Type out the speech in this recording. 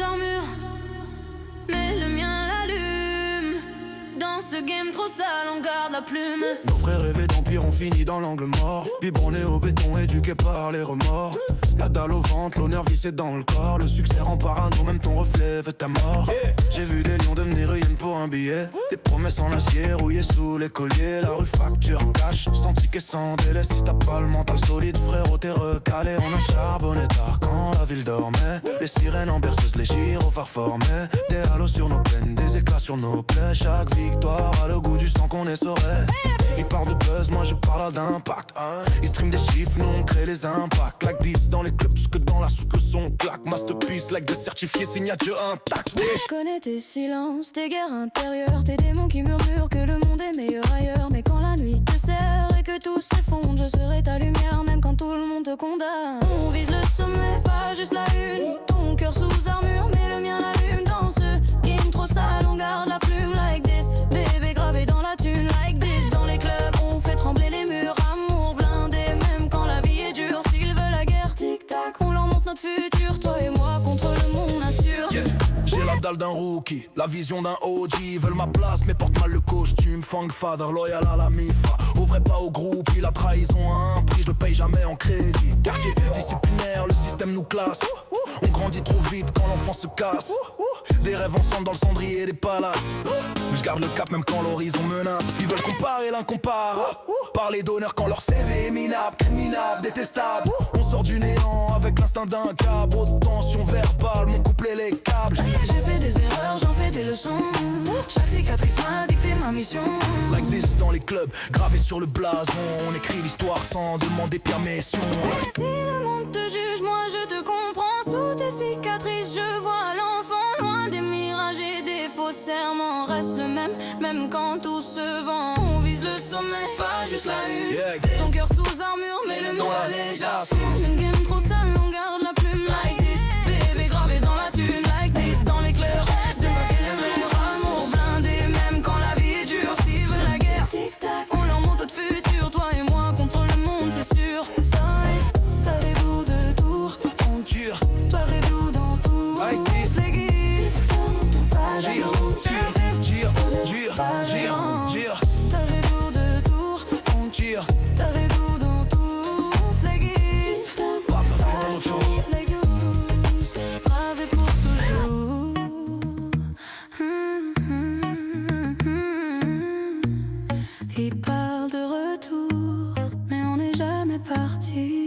armure, mais le mien l'allume. Dans ce game trop sale, on garde la plume. Nos frères rêvaient d'empire, on finit dans l'angle mort. Biberonné au béton, éduqué par les remords. La dalle au ventre, l'honneur vissé dans le corps. Le succès rend parano, même ton reflet veut ta mort. J'ai vu des lions devenir hyènes pour un billet. Des promesses en acier rouillées sous les colliers. La rue facture cash, sans ticket, sans délai. Si t'as pas le mental solide, frérot, t'es recalé. On a charbonné tard quand la ville dormait. Les sirènes en berceuse, les gyrophares formés. Des halos sur nos plaines, des éclats sur nos plaies. Chaque victoire a le goût du sang qu'on essorait. Ils parlent de buzz, moi je parle d'impact. Ils streament des chiffres, nous on crée les impacts. Like 10 dans les clubs, parce que dans la soute le son claque. Masterpiece, like de certifié, signature intact. Je connais tes silences, tes guerres intérieures, tes démons qui murmurent que le monde est meilleur ailleurs. Mais quand la nuit te serre et que tout s'effondre, je serai ta lumière même quand tout le monde te condamne. On vise le sommet, pas juste la une. Ton cœur sous armure, mais le mien l'allume. Dans ce game trop sale, on garde la plume like this. Bébé gravé dans la thune like this. Dans les clubs, on fait trembler les murs. Amour blindé, même quand la vie est dure. S'ils veulent la guerre, tic-tac, on leur montre notre futur. Toi et moi contre le monde, assure. Yeah. J'ai la dalle d'un rookie, la vision d'un OG. Ils veulent ma place mais portent mal le costume. Fang father, loyal à la MIFA. Au vrai pas au groupe, la trahison a un prix. Je le paye jamais en crédit. Quartier disciplinaire, le système nous classe. On grandit trop vite quand l'enfant se casse. Des rêves ensemble dans le cendrier des palaces. Mais je garde le cap même quand l'horizon menace. Ils veulent comparer l'incomparable. Parler d'honneur quand leur CV est minable. Criminable, détestable. On sort du néant avec l'instinct d'un câble. Haute tension verbale, mon couplet les câbles. J'ai fait des erreurs, j'en fais des leçons. Chaque cicatrice m'a dicté ma mission. Like this dans les clubs, gravé sur le blason. On écrit l'histoire sans demander permission. Si le monde te juge, moi je te comprends. Sous tes cicatrices, je vois l'enfant. Loin des mirages et des faux serments. Reste le même, même quand tout se vend. On vise le sommet, pas juste la une. Yeah. Ton cœur sous armure, mais le nom la légère. légère. Une game trop sale, on garde la plume like this. Bébé gravé dans la thune like this. Dans les clairs, débarquer les murs. Amour blindé, même quand la vie est dure. S'ils veulent la guerre, tic-tac, on leur montre notre futur. Toi et moi contre le monde, c'est sûr. Savez-vous de tour, on Tire, parez-vous dans tout. like this. Les guises, pas Gire, d'amour. tire, gire, gire. Savez-vous de tour, on Tire, parez-vous dans tout. Les guises, les gousses, gravés pour toujours. Ils parlent de retour, mais on n'est jamais parti.